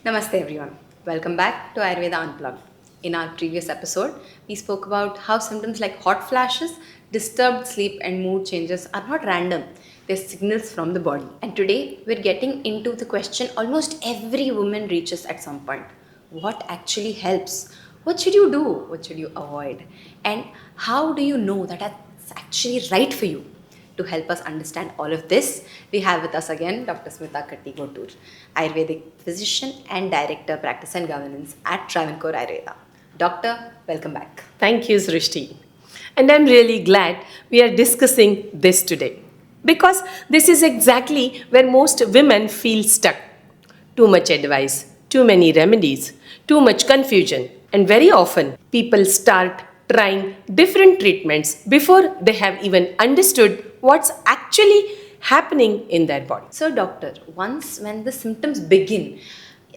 Namaste everyone. Welcome back to Ayurveda Unplugged. In our previous episode, we spoke about how symptoms like hot flashes, disturbed sleep, and mood changes are not random. They're signals from the body. And today, we're getting into the question almost every woman reaches at some point. What actually helps? What should you do? What should you avoid? And how do you know that that's actually right for you? To help us understand all of this, we have with us again Dr. Smita KattiGotur, Ayurvedic physician and Director Practice and Governance at Travancore Ayurveda. Doctor, welcome back. Thank you, Srishti. And I'm really glad we are discussing this today because this is exactly where most women feel stuck. Too much advice, too many remedies, too much confusion, and very often people start trying different treatments before they have even understood what's actually happening in their body. So, doctor, once when the symptoms begin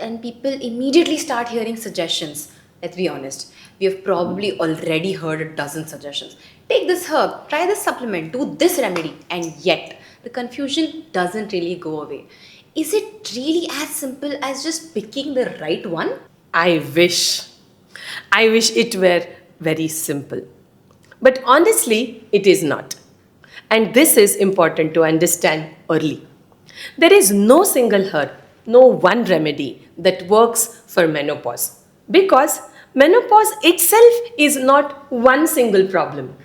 and people immediately start hearing suggestions, let's be honest, we have probably already heard a dozen suggestions. Take this herb, try this supplement, do this remedy, and yet the confusion doesn't really go away. Is it really as simple as just picking the right one? I wish. I wish it were very simple. But honestly, it is not. And this is important to understand early. There is no single herb, no one remedy that works for menopause. Because menopause itself is not one single problem.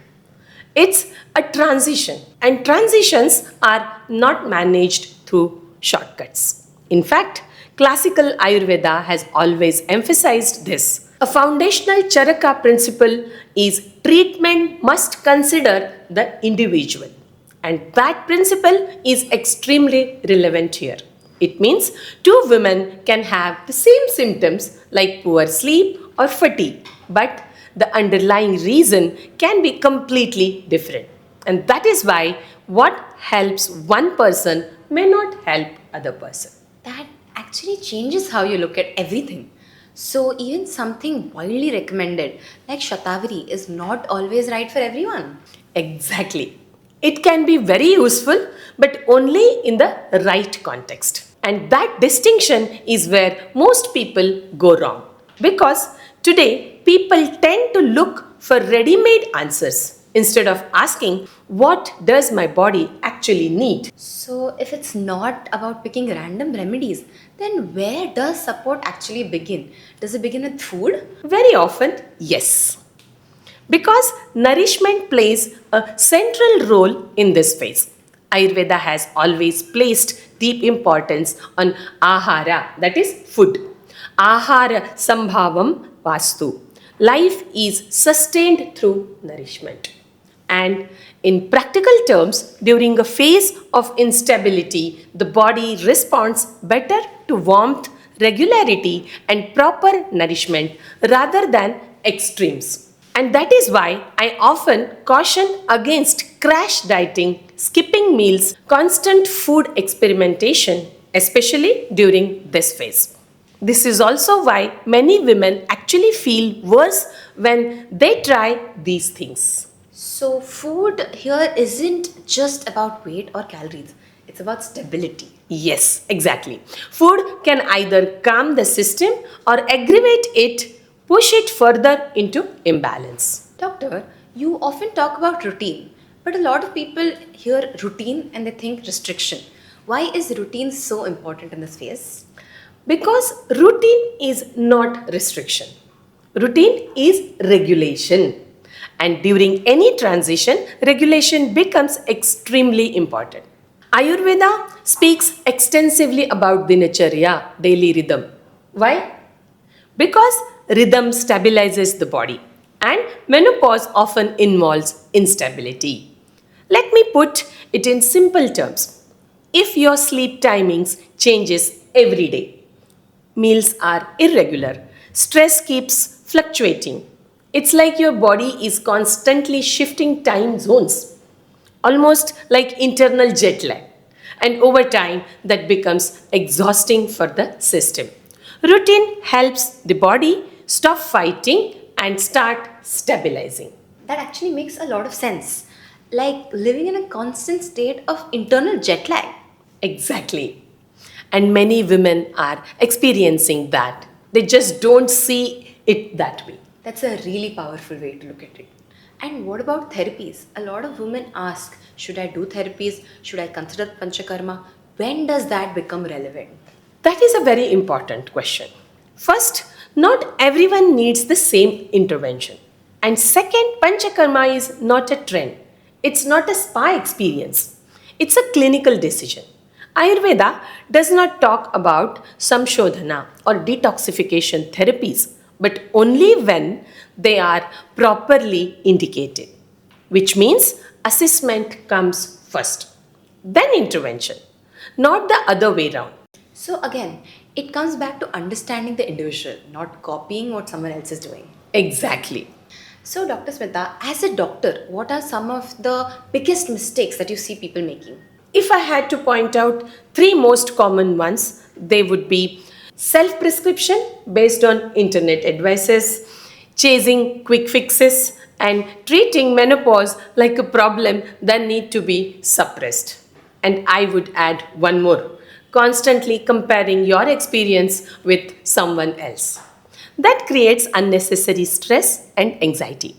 It's a transition, and transitions are not managed through shortcuts. In fact, classical Ayurveda has always emphasized this. A foundational Charaka principle is treatment must consider the individual. And that principle is extremely relevant here. It means two women can have the same symptoms like poor sleep or fatigue, but the underlying reason can be completely different. And that is why what helps one person may not help other person. That actually changes how you look at everything. So, even something widely recommended like Shatavari is not always right for everyone. Exactly. It can be very useful, but only in the right context. And that distinction is where most people go wrong. Because today, people tend to look for ready made answers instead of asking, what does my body actually need? So, if it's not about picking random remedies, then where does support actually begin? Does it begin with food? Very often, yes. Because nourishment plays a central role in this phase. Ayurveda has always placed deep importance on ahara, that is food. Ahara sambhavam vastu. Life is sustained through nourishment. And in practical terms, during a phase of instability, the body responds better to warmth, regularity, and proper nourishment rather than extremes. And that is why I often caution against crash dieting, skipping meals, constant food experimentation, especially during this phase. This is also why many women actually feel worse when they try these things. So, food here isn't just about weight or calories, it's about stability. Yes, exactly. Food can either calm the system or aggravate it, push it further into imbalance. Doctor, you often talk about routine, but a lot of people hear routine and they think restriction. Why is routine so important in this phase? Because routine is not restriction, routine is regulation. And during any transition, regulation becomes extremely important. Ayurveda speaks extensively about Dinacharya, daily rhythm. Why? Because rhythm stabilizes the body and menopause often involves instability. Let me put it in simple terms. If your sleep timings changes every day, meals are irregular, stress keeps fluctuating. It's like your body is constantly shifting time zones, almost like internal jet lag. And over time, that becomes exhausting for the system. Routine helps the body stop fighting and start stabilizing. That actually makes a lot of sense. Like living in a constant state of internal jet lag. Exactly. And many women are experiencing that. They just don't see it that way. That's a really powerful way to look at it. And what about therapies? A lot of women ask, should I do therapies? Should I consider panchakarma? When does that become relevant? That is a very important question. First, not everyone needs the same intervention. And second, Panchakarma is not a trend. It's not a spa experience. It's a clinical decision. Ayurveda does not talk about samshodhana or detoxification therapies, but only when they are properly indicated, which means assessment comes first, then intervention, not the other way around. So again, it comes back to understanding the individual, not copying what someone else is doing. Exactly. So, Dr. Smita, as a doctor, what are some of the biggest mistakes that you see people making? If I had to point out three most common ones, they would be self prescription based on internet advices, chasing quick fixes, and treating menopause like a problem that need to be suppressed. And I would add one more, constantly comparing your experience with someone else. That creates unnecessary stress and anxiety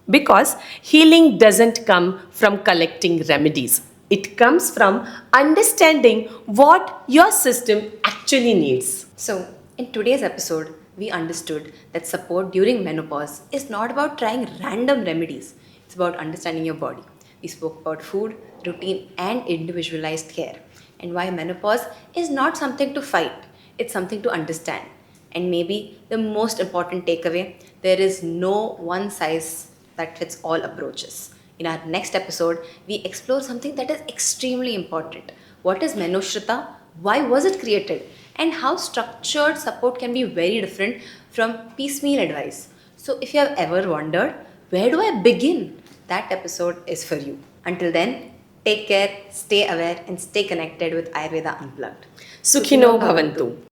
because healing doesn't come from collecting remedies. It comes from understanding what your system actually needs. So, in today's episode, we understood that support during menopause is not about trying random remedies, it's about understanding your body. We spoke about food, routine, and individualized care, and why menopause is not something to fight, it's something to understand. And maybe the most important takeaway, there is no one size that fits all approaches. In our next episode, we explore something that is extremely important. What is Menushrita? Why was it created? And how structured support can be very different from piecemeal advice. So, if you have ever wondered, where do I begin? That episode is for you. Until then, take care, stay aware, and stay connected with Ayurveda Unplugged. Sukhino Bhavantu.